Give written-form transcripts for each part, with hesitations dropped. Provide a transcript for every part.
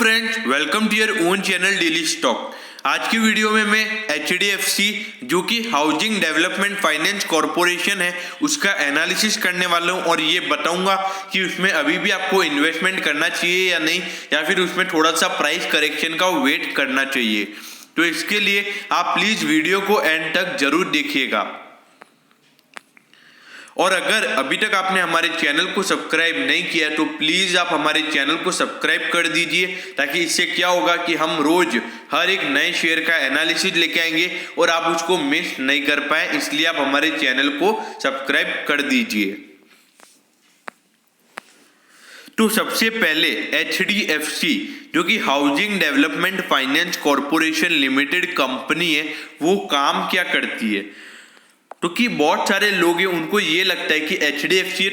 Friends, welcome to your own channel daily stock. आज की video में मैं HDFC जो कि हाउसिंग डेवलपमेंट फाइनेंस कॉरपोरेशन है उसका एनालिसिस करने वाला हूं और ये बताऊंगा कि उसमें अभी भी आपको इन्वेस्टमेंट करना चाहिए या नहीं, या फिर उसमें थोड़ा सा प्राइस करेक्शन का वेट करना चाहिए। तो इसके लिए आप प्लीज वीडियो को एंड तक जरूर देखिएगा। और अगर अभी तक आपने हमारे चैनल को सब्सक्राइब नहीं किया तो प्लीज आप हमारे चैनल को सब्सक्राइब कर दीजिए, ताकि इससे क्या होगा कि हम रोज हर एक नए शेयर का एनालिसिस लेके आएंगे और आप उसको मिस नहीं कर पाए, इसलिए आप हमारे चैनल को सब्सक्राइब कर दीजिए। तो सबसे पहले HDFC जो कि housing development finance corporation limited company है, वो काम क्या करती है। तो कि बहुत सारे लोग हैं उनको ये लगता है कि HDFC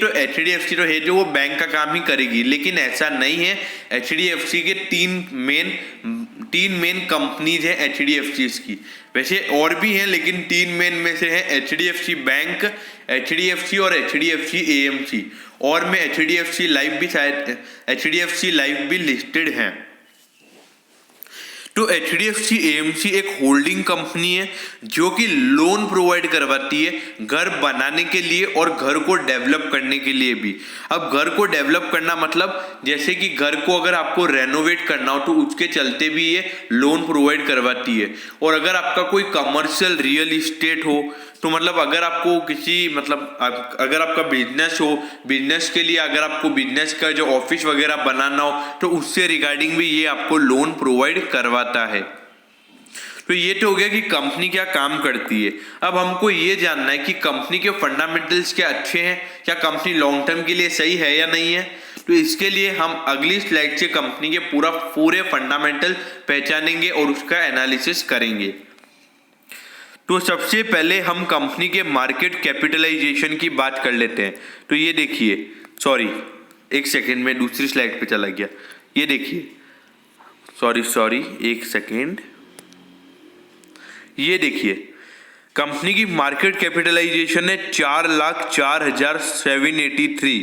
तो है जो वो बैंक का काम ही करेगी, लेकिन ऐसा नहीं है। HDFC के तीन मेन कंपनीज हैं HDFC की। वैसे और भी हैं, लेकिन तीन मेन में से है HDFC बैंक, HDFC और HDFC AMC, और में HDFC लाइफ भी शायद HDFC लाइफ भी लिस्टेड है। तो HDFC AMC एक होल्डिंग कंपनी है जो कि लोन प्रोवाइड करवाती है घर बनाने के लिए और घर को डेवलप करने के लिए भी। अब घर को डेवलप करना मतलब जैसे कि घर को अगर आपको रेनोवेट करना हो तो उसके चलते भी ये लोन प्रोवाइड करवाती है। और अगर आपका कोई कमर्शियल रियल इस्टेट हो तो मतलब अगर आपको अगर आपका बिजनेस हो, बिजनेस के लिए अगर आपको बिजनेस का जो ऑफिस वगैरह बनाना हो तो उससे रिगार्डिंग भी ये आपको लोन प्रोवाइड करवाता है। तो ये तो हो गया कि कंपनी क्या काम करती है। अब हमको ये जानना है कि कंपनी के फंडामेंटल्स क्या अच्छे हैं, क्या कंपनी लॉन्ग टर्म के लिए सही है या नहीं है। तो इसके लिए हम अगली स्लाइड से कंपनी के पूरे फंडामेंटल पहचानेंगे और उसका एनालिसिस करेंगे। तो सबसे पहले हम कंपनी के मार्केट कैपिटलाइजेशन की बात कर लेते हैं। तो ये देखिए, सॉरी एक सेकेंड में दूसरी स्लाइड पे चला गया। ये देखिए, सॉरी एक सेकेंड, ये देखिए कंपनी की मार्केट कैपिटलाइजेशन है 4,04,783।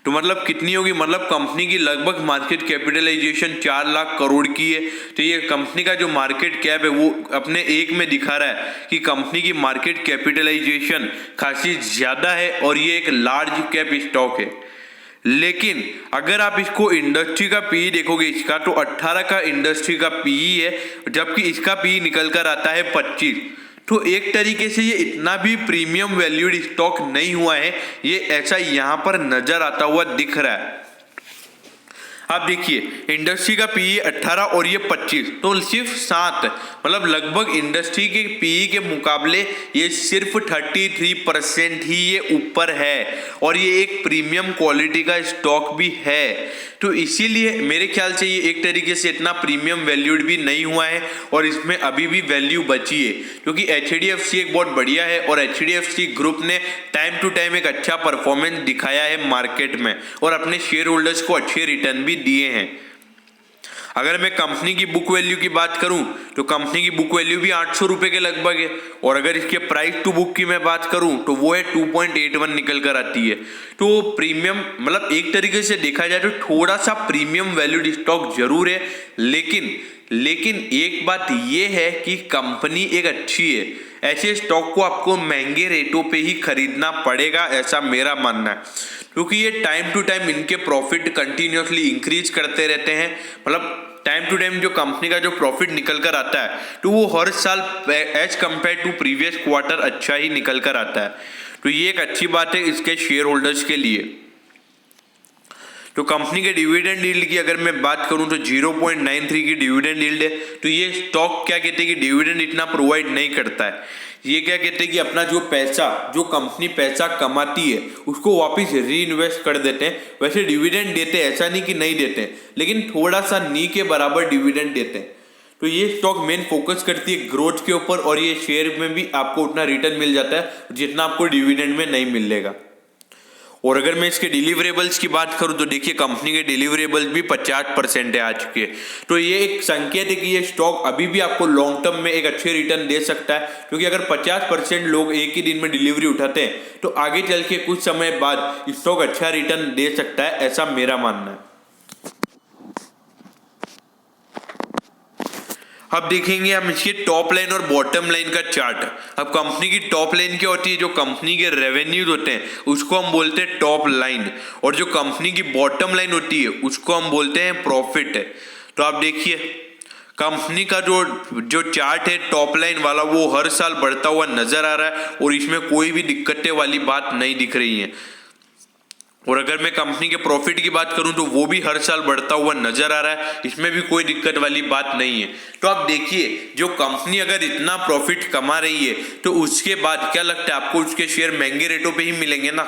तो मतलब कितनी होगी, मतलब कंपनी की लगभग मार्केट कैपिटलाइजेशन 4 लाख करोड़ की है। तो ये कंपनी का जो मार्केट कैप है वो अपने एक में दिखा रहा है कि कंपनी की मार्केट कैपिटलाइजेशन खासी ज्यादा है और ये एक लार्ज कैप स्टॉक है। लेकिन अगर आप इसको इंडस्ट्री का पीई देखोगे इसका, तो 18 का इंडस्ट्री का पीई है, जबकि इसका पीई निकल कर आता है 25। तो एक तरीके से ये इतना भी प्रीमियम वैल्यूड स्टॉक नहीं हुआ है, ये ऐसा यहां पर नजर आता हुआ दिख रहा है। आप देखिए इंडस्ट्री का पीई 18 और ये 25, तो सिर्फ 7, मतलब लगभग इंडस्ट्री के पीई के मुकाबले ये सिर्फ 33% ही ये ऊपर है, और ये एक प्रीमियम क्वालिटी का स्टॉक भी है। तो इसीलिए मेरे ख्याल से ये एक तरीके से इतना प्रीमियम वैल्यूड भी नहीं हुआ है और इसमें अभी भी वैल्यू बची है, क्योंकि HDFC एक बहुत बढ़िया है और HDFC ग्रुप ने टाइम टू टाइम एक अच्छा परफॉर्मेंस दिखाया है मार्केट में और अपने शेयर होल्डर्स को अच्छे रिटर्न भी दिए हैं। अगर मैं कंपनी की बुक वैल्यू की बात करूं तो कंपनी की बुक वैल्यू भी 800 रुपए के लगभग है, और अगर इसके प्राइस टू बुक की मैं बात करूं तो वो है 2.81 निकल कर आती है। तो प्रीमियम, मतलब एक तरीके से देखा जाए तो थोड़ा सा प्रीमियम वैल्यूड स्टॉक जरूर है, लेकिन एक बात ये है कि कंपनी एक अच्छी है। ऐसे स्टॉक को आपको महंगे रेटों पे ही खरीदना पड़ेगा, ऐसा मेरा मानना है, क्योंकि ये टाइम टू टाइम इनके प्रॉफिट कंटिन्यूसली इंक्रीज करते रहते हैं। मतलब टाइम टू टाइम जो कंपनी का जो प्रॉफिट निकल कर आता है तो वो हर साल as compare to previous quarter अच्छा ही निकल कर आता है। तो ये एक अच्छी बात है इसके शेयर होल्डर्स के लिए। तो कंपनी के डिविडेंड यील्ड की अगर मैं बात करूं तो 0.93 की डिविडेंड यील्ड है। तो ये स्टॉक क्या कहते हैं कि डिविडेंड इतना प्रोवाइड नहीं करता है। ये क्या कहते हैं कि अपना जो कंपनी पैसा कमाती है उसको वापस री इन्वेस्ट कर देते हैं। वैसे डिविडेंड देते हैं, ऐसा नहीं कि नहीं देते, लेकिन थोड़ा सा नी के बराबर डिविडेंड देते हैं। तो ये स्टॉक मेन फोकस करती है ग्रोथ के ऊपर, और ये शेयर में भी आपको उतना रिटर्न मिल जाता है जितना आपको डिविडेंड में नहीं मिलेगा। और अगर मैं इसके डिलीवरेबल्स की बात करूं तो देखिए कंपनी के डिलीवरेबल्स भी 50% है आज के। तो ये एक संकेत है कि ये स्टॉक अभी भी आपको लॉन्ग टर्म में एक अच्छे रिटर्न दे सकता है, क्योंकि अगर 50% लोग एक ही दिन में डिलीवरी उठाते हैं तो आगे चल के कुछ समय बाद स्टॉक अच्छा रिटर्न दे सकता है, ऐसा मेरा मानना है। अब देखेंगे हम इसके टॉप लाइन और बॉटम लाइन का चार्ट। अब कंपनी की टॉप लाइन क्या होती है, जो कंपनी के रेवेन्यूज होते हैं उसको हम बोलते हैं टॉप लाइन, और जो कंपनी की बॉटम लाइन होती है उसको हम बोलते हैं प्रॉफिट। तो आप देखिए कंपनी का जो चार्ट है टॉप लाइन वाला वो हर साल बढ़ता हुआ नजर आ रहा है और इसमें कोई भी दिक्कतें वाली बात नहीं दिख रही है। और अगर मैं कंपनी के प्रॉफिट की बात करूं तो वो भी हर साल बढ़ता हुआ नजर आ रहा है, इसमें भी कोई दिक्कत वाली बात नहीं है। तो आप देखिए जो कंपनी अगर इतना प्रॉफिट कमा रही है तो उसके बाद क्या लगता है आपको, उसके शेयर महंगे रेटों पे ही मिलेंगे ना,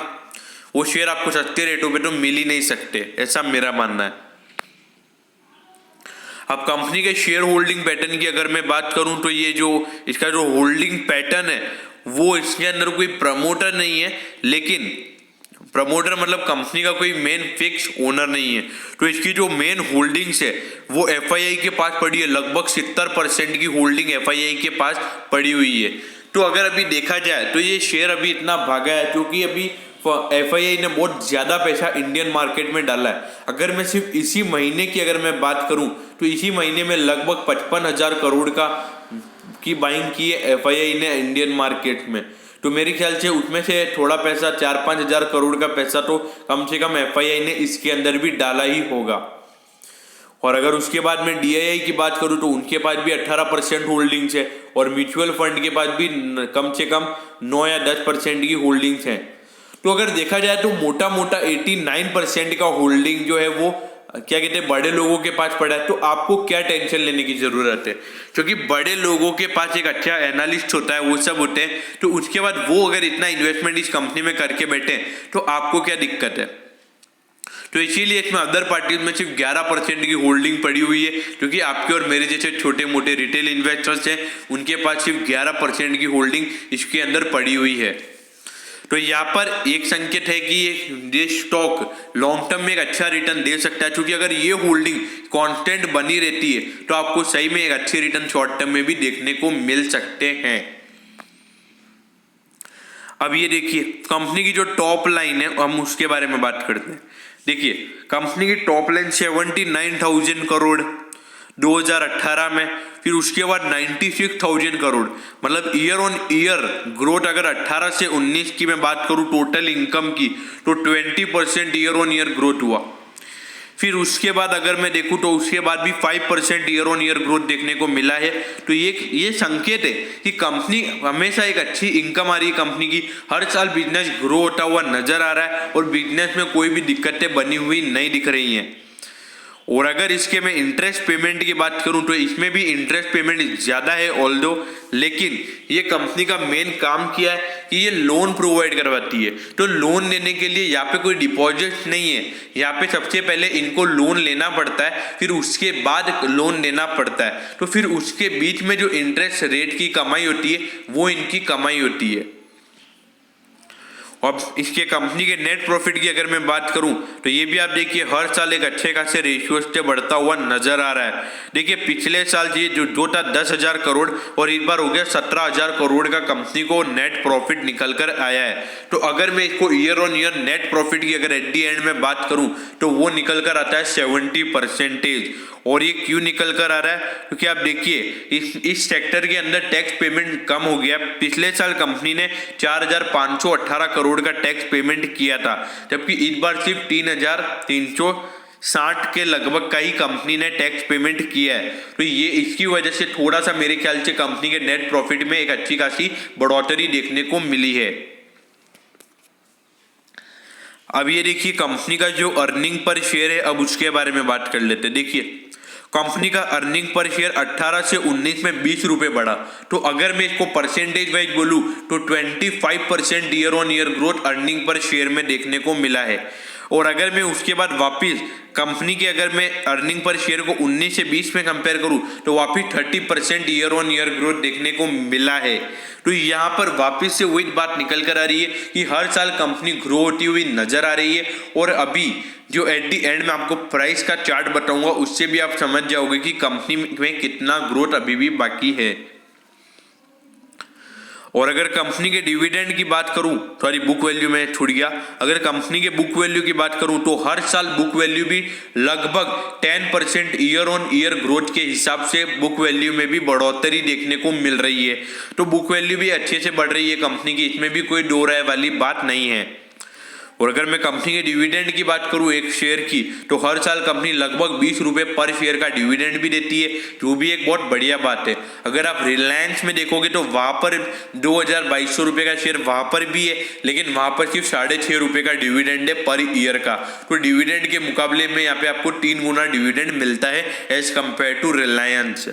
वो शेयर आपको सस्ते रेटों पे तो मिल ही नहीं सकते, ऐसा मेरा मानना है। अब कंपनी के शेयर होल्डिंग पैटर्न की अगर मैं बात करूं तो ये जो इसका जो होल्डिंग पैटर्न है वो इसके अंदर कोई प्रमोटर नहीं है, लेकिन प्रमोटर मतलब कंपनी का कोई मेन फिक्स ओनर नहीं है। तो इसकी जो मेन होल्डिंग्स है वो एफआईआई के पास पड़ी है, लगभग 70% की होल्डिंग एफआईआई के पास पड़ी हुई है। तो अगर अभी देखा जाए तो ये शेयर अभी इतना भागा है क्योंकि अभी एफआईआई ने बहुत ज्यादा पैसा इंडियन मार्केट में डाला है। अगर मैं सिर्फ इसी महीने की अगर मैं बात करूं तो इसी महीने में लगभग 55,000 करोड़ की बाइंग की है एफआईआई ने इंडियन मार्केट में। तो मेरे ख्याल से उसमें से थोड़ा पैसा 4-5 हजार करोड़ का पैसा तो कम से कम एफआईआई ने इसके अंदर भी डाला ही होगा। और अगर उसके बाद में डीआईआई की बात करूं तो उनके पास भी 18% होल्डिंग्स है और म्यूचुअल फंड के पास भी कम से कम 9 या 10% की होल्डिंग्स हैं। तो अगर देखा जाए तो मोटा मोटा 89% का होल्डिंग जो है वो क्या कहते हैं बड़े लोगों के पास पड़ा है। तो आपको क्या टेंशन लेने की जरूरत है, क्योंकि बड़े लोगों के पास एक अच्छा एनालिस्ट होता है, वो सब होते हैं। तो उसके बाद वो अगर इतना इन्वेस्टमेंट इस कंपनी में करके बैठे तो आपको क्या दिक्कत है। तो इसीलिए इसमें अदर पार्टीज में सिर्फ 11% की होल्डिंग पड़ी हुई है, क्योंकि आपके और मेरे जैसे छोटे मोटे रिटेल इन्वेस्टर्स हैं उनके पास सिर्फ 11% की होल्डिंग इसके अंदर पड़ी हुई है। तो यहाँ पर एक संकेत है कि ये स्टॉक लॉन्ग टर्म में एक अच्छा रिटर्न दे सकता है, क्योंकि अगर ये होल्डिंग कांस्टेंट बनी रहती है तो आपको सही में एक अच्छी रिटर्न शॉर्ट टर्म में भी देखने को मिल सकते हैं। अब ये देखिए कंपनी की जो टॉप लाइन है हम उसके बारे में बात करते हैं। देखिए कंपनी की टॉप लाइन 79,000 करोड़ 2018 में, फिर उसके बाद 96,000 करोड़, मतलब ईयर ऑन ईयर ग्रोथ अगर 18 से 19 की मैं बात करूं टोटल इनकम की तो 20% ईयर ऑन ईयर ग्रोथ हुआ। फिर उसके बाद अगर मैं देखूं तो उसके बाद भी 5% ईयर ऑन ईयर ग्रोथ देखने को मिला है। तो ये संकेत है कि कंपनी हमेशा एक अच्छी इनकम आ रही है, कंपनी की हर साल बिजनेस ग्रो होता हुआ नजर आ रहा है और बिजनेस में कोई भी दिक्कतें बनी हुई नहीं दिख रही हैं। और अगर इसके मैं इंटरेस्ट पेमेंट की बात करूं तो इसमें भी इंटरेस्ट पेमेंट ज़्यादा है ऑल्दो, लेकिन ये कंपनी का मेन काम किया है कि ये लोन प्रोवाइड करवाती है। तो लोन लेने के लिए यहाँ पे कोई डिपॉजिट नहीं है, यहाँ पे सबसे पहले इनको लोन लेना पड़ता है, फिर उसके बाद लोन लेना पड़ता है। तो फिर उसके बीच में जो इंटरेस्ट रेट की कमाई होती है वो इनकी कमाई होती है। अब इसके कंपनी के नेट प्रॉफिट की अगर मैं बात करूं तो ये भी आप देखिए हर साल एक अच्छे खासे रेशियो से बढ़ता हुआ नजर आ रहा है। देखिए पिछले साल ये जो था 10,000 करोड़ और इस बार हो गया 17,000 करोड़ का कंपनी को नेट प्रॉफिट निकल कर आया है। तो अगर मैं इसको year on year net profit की अगर एट दी एंड में बात करूं तो वो निकल कर आता है 70%। और ये क्यों निकल कर आ रहा है, क्योंकि आप देखिए इस सेक्टर के अंदर टैक्स पेमेंट कम हो गया। पिछले साल कंपनी ने 4,518 करोड़ का टैक्स पेमेंट किया था, जबकि इस बार सिर्फ 3,360 के लगभग का ही कंपनी ने टैक्स पेमेंट किया है। तो ये इसकी वजह से थोड़ा सा मेरे ख्याल से कंपनी के नेट प्रॉफिट में एक अच्छी खासी बढ़ोतरी देखने को मिली है। अब ये देखिए कंपनी का जो अर्निंग पर शेयर है, अब उसके बारे में बात कर लेते हैं। देखिए कंपनी का अर्निंग पर शेयर 18 से 19 में 20 रुपए बढ़ा। तो अगर मैं इसको परसेंटेज वाइज बोलूं तो 25% year on year growth earning per share में देखने को मिला है। और अगर मैं उसके बाद वापिस कंपनी के अगर मैं अर्निंग पर शेयर को 19 से 20 में कंपेयर करूं तो वापिस 30% ईयर ऑन ईयर ग्रोथ देखने को मिला है। तो यहाँ पर वापिस से वही बात निकल कर आ रही है कि हर साल कंपनी ग्रो होती हुई नजर आ रही है। और अभी जो एट दी एंड में आपको प्राइस का चार्ट बताऊंगा उससे भी आप समझ जाओगे कि कंपनी में कितना ग्रोथ अभी भी बाकी है। और अगर कंपनी के डिविडेंड की बात करूं, सॉरी बुक वैल्यू में छूट गया, अगर कंपनी के बुक वैल्यू की बात करूं तो हर साल बुक वैल्यू भी लगभग 10% ईयर ऑन ईयर ग्रोथ के हिसाब से बुक वैल्यू में भी बढ़ोतरी देखने को मिल रही है। तो बुक वैल्यू भी अच्छे से बढ़ रही है कंपनी की, इसमें भी कोई दो राय वाली बात नहीं है। और अगर मैं कंपनी के डिविडेंड की बात करूं एक शेयर की, तो हर साल कंपनी लगभग 20 रुपए पर शेयर का डिविडेंड भी देती है, जो भी एक बहुत बढ़िया बात है। अगर आप रिलायंस में देखोगे तो वहां पर 2200 रुपए का शेयर वहां पर भी है, लेकिन वहां पर सिर्फ 6.5 रुपए का डिविडेंड है पर ईयर का। तो डिविडेंड के मुकाबले में यहाँ पे आपको 3 गुना डिविडेंड मिलता है एज कंपेयर टू रिलायंस।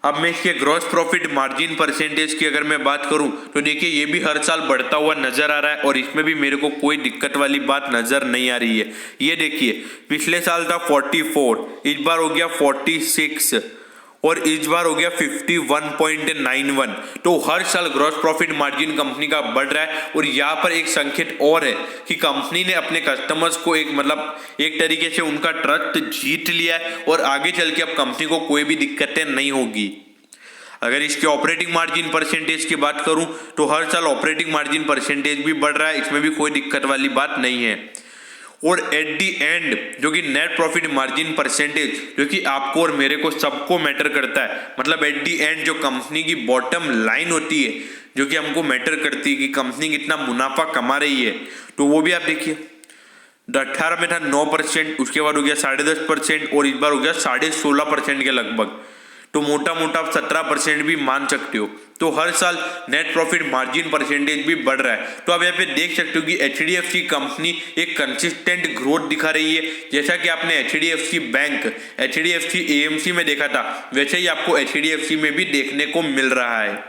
अब मैं इसके ग्रॉस प्रॉफिट मार्जिन परसेंटेज की अगर मैं बात करूं तो देखिए ये भी हर साल बढ़ता हुआ नजर आ रहा है और इसमें भी मेरे को कोई दिक्कत वाली बात नजर नहीं आ रही है। ये देखिए पिछले साल था 44, इस बार हो गया 46 और इस बार हो गया 51.91। तो हर साल ग्रॉस प्रॉफिट मार्जिन कंपनी का बढ़ रहा है। और यहाँ पर एक संकेत और है कि कंपनी ने अपने कस्टमर्स को एक तरीके से उनका ट्रस्ट जीत लिया है और आगे चल के अब कंपनी को कोई भी दिक्कतें नहीं होगी। अगर इसके ऑपरेटिंग मार्जिन परसेंटेज की बात करूं तो हर साल ऑपरेटिंग मार्जिन परसेंटेज भी बढ़ रहा है, इसमें भी कोई दिक्कत वाली बात नहीं है। और एट दी एंड जो कि नेट प्रॉफिट मार्जिन परसेंटेज, जो कि आपको और मेरे को सबको मैटर करता है, मतलब एट दी एंड जो कंपनी की बॉटम लाइन होती है जो कि हमको मैटर करती है कि कंपनी कितना मुनाफा कमा रही है, तो वो भी आप देखिए 18 में था 9%, उसके बाद हो गया 10.5% और इस बार हो गया 16.5% के लगभग। तो मोटा मोटा आप 17% भी मान सकते हो। तो हर साल नेट प्रॉफिट मार्जिन परसेंटेज भी बढ़ रहा है। तो आप यहाँ पे देख सकते हो कि HDFC कंपनी एक कंसिस्टेंट ग्रोथ दिखा रही है। जैसा कि आपने HDFC बैंक, HDFC AMC में देखा था, वैसे ही आपको HDFC में भी देखने को मिल रहा है।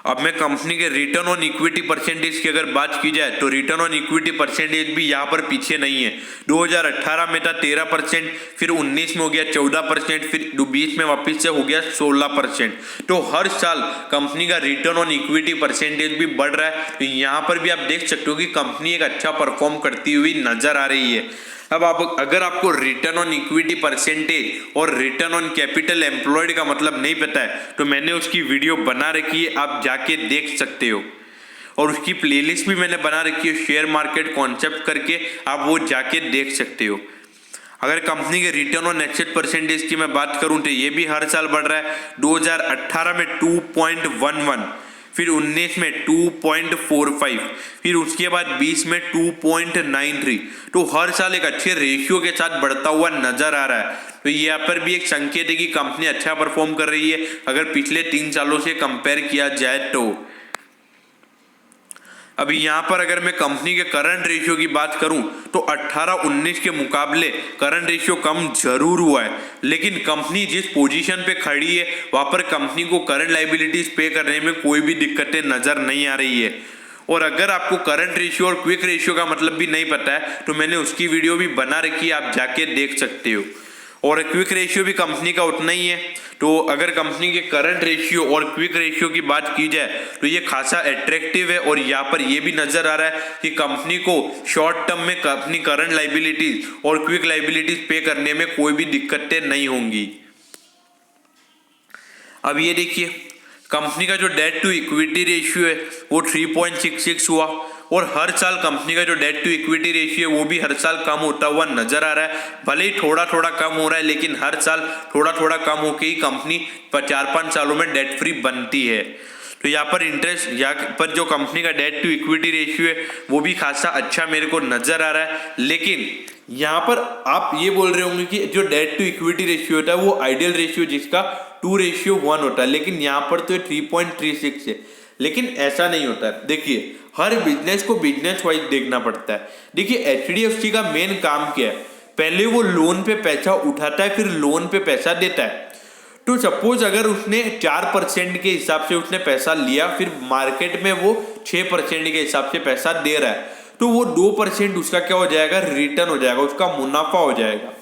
अब मैं कंपनी के रिटर्न ऑन इक्विटी परसेंटेज की अगर बात की जाए तो रिटर्न ऑन इक्विटी परसेंटेज भी यहाँ पर पीछे नहीं है। 2018 में था 13%, फिर 19 में हो गया 14%, फिर 20 में वापस से हो गया 16%। तो हर साल कंपनी का रिटर्न ऑन इक्विटी परसेंटेज भी बढ़ रहा है। तो यहाँ पर भी आप देख सकते हो कि कंपनी एक अच्छा परफॉर्म करती हुई नजर आ रही है। अब अगर आपको रिटर्न ऑन इक्विटी परसेंटेज और रिटर्न ऑन कैपिटल एम्प्लॉयड का मतलब नहीं पता है तो मैंने उसकी वीडियो बना रखी है, आप जाके देख सकते हो। और उसकी प्लेलिस्ट भी मैंने बना रखी है शेयर मार्केट कॉन्सेप्ट करके, आप वो जाके देख सकते हो। अगर कंपनी के रिटर्न ऑन एसेट परसेंटेज की मैं बात करूं तो ये भी हर साल बढ़ रहा है। 2018 में 2.11, फिर 19 में 2.45, फिर उसके बाद 20 में 2.93। तो हर साल एक अच्छे रेशियो के साथ बढ़ता हुआ नजर आ रहा है। तो यहाँ पर भी एक संकेत है कि कंपनी अच्छा परफॉर्म कर रही है अगर पिछले 3 सालों से कंपेयर किया जाए तो। अभी यहाँ पर अगर मैं कंपनी के करंट रेशियो की बात करूं तो 18-19 के मुकाबले करंट रेशियो कम जरूर हुआ है, लेकिन कंपनी जिस पोजीशन पे खड़ी है वहां पर कंपनी को करंट लायबिलिटीज पे करने में कोई भी दिक्कतें नजर नहीं आ रही है। और अगर आपको करंट रेशियो और क्विक रेशियो का मतलब भी नहीं पता है तो मैंने उसकी वीडियो भी बना रखी है, आप जाके देख सकते हो। और क्विक रेशियो भी कंपनी का उतना ही है। तो अगर कंपनी के करंट रेशियो और क्विक रेशियो की बात की जाए तो ये खासा अट्रैक्टिव है। और यहाँ पर ये भी नजर आ रहा है कि कंपनी को शॉर्ट टर्म में अपनी करंट लायबिलिटीज और क्विक लायबिलिटीज पे करने में कोई भी दिक्कतें नहीं होंगी। अब ये देखिए कंपनी का जो डेट टू इक्विटी रेशियो है वो 3.66 हुआ और हर साल कंपनी का जो डेट टू इक्विटी रेशियो है वो भी हर साल कम होता हुआ नजर आ रहा है। भले ही थोड़ा थोड़ा कम हो रहा है, लेकिन हर साल थोड़ा थोड़ा कम होकर ही कंपनी 4-5 सालों में डेट फ्री बनती है। तो यहाँ पर यहाँ पर जो कंपनी का डेट टू इक्विटी रेशियो है वो भी खासा अच्छा मेरे को नजर आ रहा है। लेकिन यहाँ पर आप ये बोल रहे होंगे कि जो डेट टू इक्विटी रेशियो होता है वो आइडियल रेशियो जिसका 2:1 होता है, लेकिन यहाँ पर तो 3.36 है। लेकिन ऐसा नहीं होता है। देखिए हर बिजनेस को बिजनेस वाइज देखना पड़ता है। देखिए HDFC का मेन काम क्या है, पहले वो लोन पे पैसा उठाता है फिर लोन पे पैसा देता है। तो सपोज अगर उसने 4% के हिसाब से उसने पैसा लिया, फिर मार्केट में वो 6% के हिसाब से पैसा दे रहा है, तो वो 2% उसका क्या हो जाएगा, रिटर्न हो जाएगा, उसका मुनाफा हो जाएगा।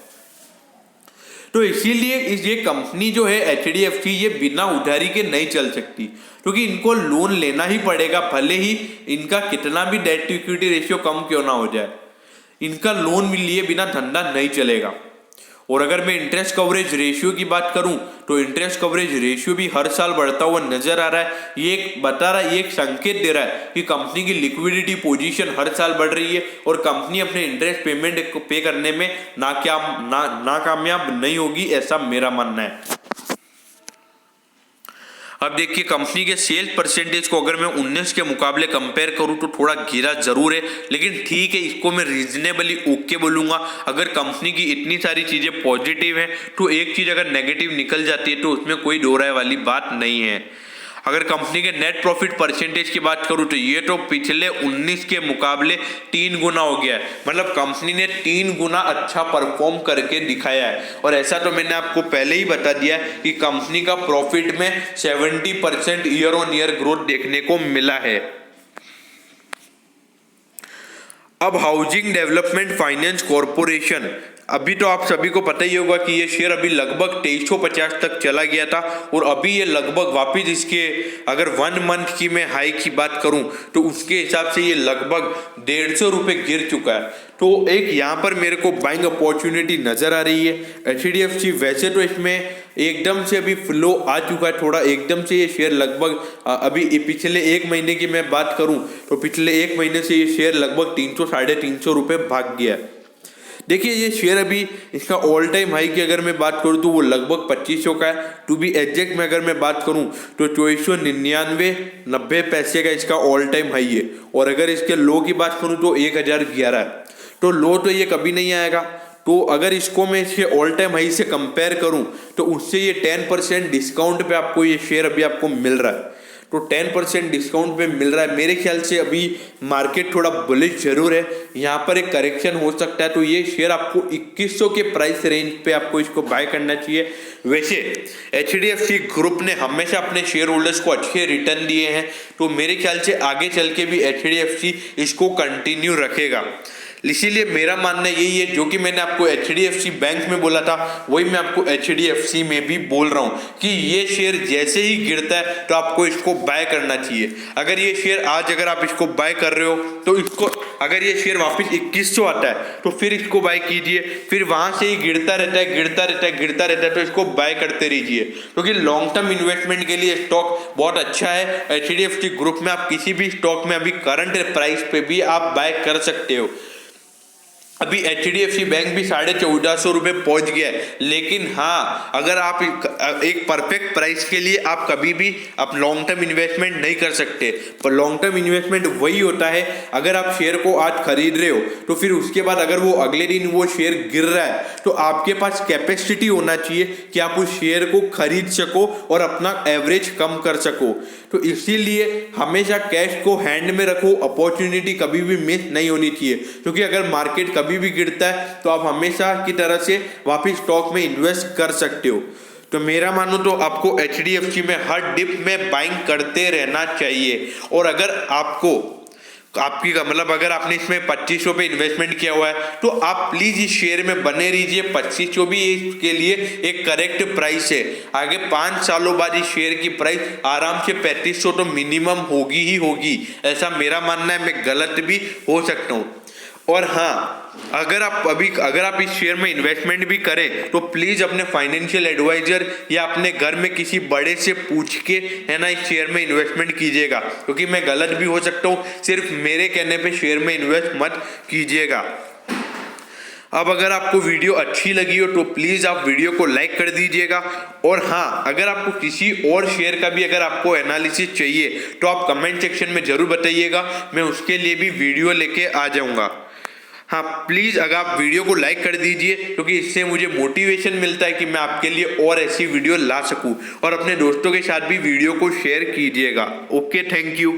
तो इसीलिए ये कंपनी जो है HDFC ये बिना उधारी के नहीं चल सकती, क्योंकि इनको लोन लेना ही पड़ेगा। भले ही इनका कितना भी डेट टू इक्विटी रेशियो कम क्यों ना हो जाए, इनका लोन लिए बिना धंधा नहीं चलेगा। और अगर मैं इंटरेस्ट कवरेज रेशियो की बात करूं तो इंटरेस्ट कवरेज रेशियो भी हर साल बढ़ता हुआ नजर आ रहा है। ये एक बता रहा है, ये एक संकेत दे रहा है कि कंपनी की लिक्विडिटी पोजीशन हर साल बढ़ रही है और कंपनी अपने इंटरेस्ट पेमेंट को पे करने में नाकामयाब नहीं होगी, ऐसा मेरा मानना है। अब देखिए कंपनी के सेल्स परसेंटेज को अगर मैं 19 के मुकाबले कंपेयर करूं तो थोड़ा गिरा जरूर है, लेकिन ठीक है, इसको मैं रीजनेबली ओके बोलूंगा। अगर कंपनी की इतनी सारी चीजें पॉजिटिव हैं तो एक चीज अगर नेगेटिव निकल जाती है तो उसमें कोई दो राय वाली बात नहीं है। अगर कंपनी के नेट प्रॉफिट परसेंटेज की बात करूं तो ये तो पिछले 19 के मुकाबले 3 गुना हो गया है। मतलब कंपनी ने 3 गुना अच्छा परफॉर्म करके दिखाया है। और ऐसा तो मैंने आपको पहले ही बता दिया है कि कंपनी का प्रॉफिट में 70% ईयर ऑन ईयर ग्रोथ देखने को मिला है। अब हाउसिंग डेवलपमेंट फाइनेंस कॉर्पोरेशन, अभी तो आप सभी को पता ही होगा कि ये शेयर अभी लगभग 2350 तक चला गया था और अभी ये लगभग वापिस इसके अगर 1 मंथ की मैं हाई की बात करूं तो उसके हिसाब से ये लगभग 150 रुपये गिर चुका है। तो एक यहाँ पर मेरे को बाइंग अपॉर्चुनिटी नजर आ रही है। HDFC वैसे तो इसमें एकदम से अभी फ्लो आ चुका है थोड़ा, एकदम से ये शेयर लगभग अभी पिछले 1 महीने की मैं बात करूं तो पिछले 1 महीने से ये शेयर लगभग 300 साढ़े 300 रुपये भाग गया है। देखिए ये शेयर अभी इसका ऑल टाइम हाई की अगर मैं बात करूं तो वो लगभग 2500 का है। टू बी एग्जैक्ट में अगर मैं बात करूं तो 2499.90 पैसे का इसका ऑल टाइम हाई है। और अगर इसके लो की बात करूं तो 1011 है, तो लो तो ये कभी नहीं आएगा। तो अगर इसको मैं इसके ऑल टाइम हाई से कंपेयर करूं तो उससे ये 10% डिस्काउंट पे आपको ये शेयर अभी आपको मिल रहा है। तो 10% डिस्काउंट पे मिल रहा है। मेरे ख्याल से अभी मार्केट थोड़ा बुलिश जरूर है, यहाँ पर एक करेक्शन हो सकता है। तो ये शेयर आपको 2100 के प्राइस रेंज पे आपको इसको बाय करना चाहिए। वैसे HDFC ग्रुप ने हमेशा अपने शेयर होल्डर्स को अच्छे रिटर्न दिए हैं, तो मेरे ख्याल से आगे चल के भी HDFC इसको कंटिन्यू रखेगा। इसीलिए मेरा मानना यही है, जो कि मैंने आपको HDFC बैंक में बोला था वही मैं आपको HDFC में भी बोल रहा हूँ कि ये शेयर जैसे ही गिरता है तो आपको इसको बाय करना चाहिए। अगर ये शेयर आज अगर आप इसको बाय कर रहे हो तो इसको अगर ये शेयर वापस 2100 आता है तो फिर इसको बाय कीजिए, फिर वहां से ही गिरता रहता है तो इसको बाय करते रहिए, क्योंकि लॉन्ग टर्म इन्वेस्टमेंट के लिए स्टॉक बहुत अच्छा है। HDFC ग्रुप में आप किसी भी स्टॉक में अभी करंट प्राइस पे भी आप बाय कर सकते हो। अभी HDFC बैंक भी 1450 रुपये पहुंच गया है, लेकिन हाँ अगर आप एक परफेक्ट प्राइस के लिए आप कभी भी आप लॉन्ग टर्म इन्वेस्टमेंट नहीं कर सकते। पर लॉन्ग टर्म इन्वेस्टमेंट वही होता है अगर आप शेयर को आज खरीद रहे हो तो फिर उसके बाद अगर वो अगले दिन वो शेयर गिर रहा है तो आपके पास कैपेसिटी होना चाहिए कि आप उस शेयर को खरीद सको और अपना एवरेज कम कर सको। तो इसीलिए हमेशा कैश को हैंड में रखो, अपॉर्चुनिटी कभी भी मिस नहीं होनी चाहिए, क्योंकि अगर मार्केट कभी भी गिरता है तो आप हमेशा की तरह से वापस स्टॉक में इन्वेस्ट कर सकते हो। तो मेरा मानो तो आपको HDFC में हर डिप में बाइंग करते रहना चाहिए। और अगर आपकी मतलब अगर आपने इसमें 2500 पे इन्वेस्टमेंट किया हुआ है तो आप प्लीज इस शेयर में बने रहिए। 2500 भी इसके लिए एक करेक्ट प्राइस है। आगे 5 सालों बाद इस शेयर की प्राइस आराम से 3500 तो मिनिमम होगी ही होगी, ऐसा मेरा मानना है। मैं गलत भी हो सकता हूँ। और हाँ अगर आप इस शेयर में इन्वेस्टमेंट भी करें तो प्लीज अपने फाइनेंशियल एडवाइजर या अपने घर में किसी बड़े से पूछ के है ना इस शेयर में इन्वेस्टमेंट कीजिएगा, क्योंकि मैं गलत भी हो सकता हूँ। सिर्फ मेरे कहने पे शेयर में इन्वेस्ट मत कीजिएगा। अब अगर आपको वीडियो अच्छी लगी हो तो प्लीज आप वीडियो को लाइक कर दीजिएगा। और हाँ अगर आपको किसी और शेयर का भी अगर आपको एनालिसिस चाहिए तो आप कमेंट सेक्शन में जरूर बताइएगा, मैं उसके लिए भी वीडियो लेके आ जाऊंगा। हाँ प्लीज अगर आप वीडियो को लाइक कर दीजिए, क्योंकि इससे मुझे मोटिवेशन मिलता है कि मैं आपके लिए और ऐसी वीडियो ला सकूं। और अपने दोस्तों के साथ भी वीडियो को शेयर कीजिएगा। Okay, thank you.